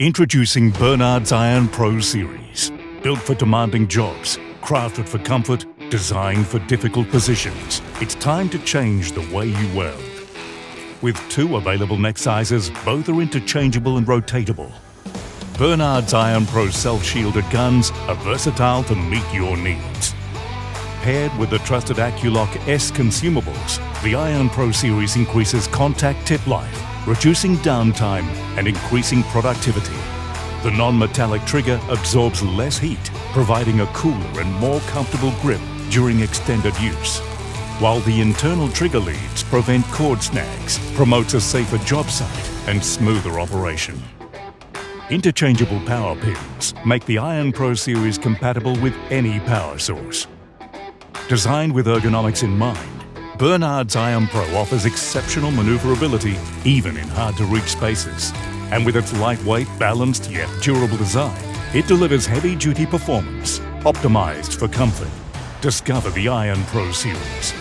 Introducing Bernard's IronPro series. Built for demanding jobs, crafted for comfort, designed for difficult positions. It's time to change the way you weld. With 2 available neck sizes, both are interchangeable and rotatable. Bernard's IronPro self-shielded guns are versatile to meet your needs. Paired with the trusted AccuLock S consumables, the IronPro series increases contact tip life, reducing downtime and increasing productivity. The non-metallic trigger absorbs less heat, providing a cooler and more comfortable grip during extended use. While the internal trigger leads prevent cord snags, promotes a safer job site and smoother operation. Interchangeable power pins make the IronPro series compatible with any power source. Designed with ergonomics in mind, Bernard's IronPro offers exceptional maneuverability even in hard-to-reach spaces. And with its lightweight, balanced yet durable design, it delivers heavy-duty performance, optimized for comfort. Discover the IronPro series.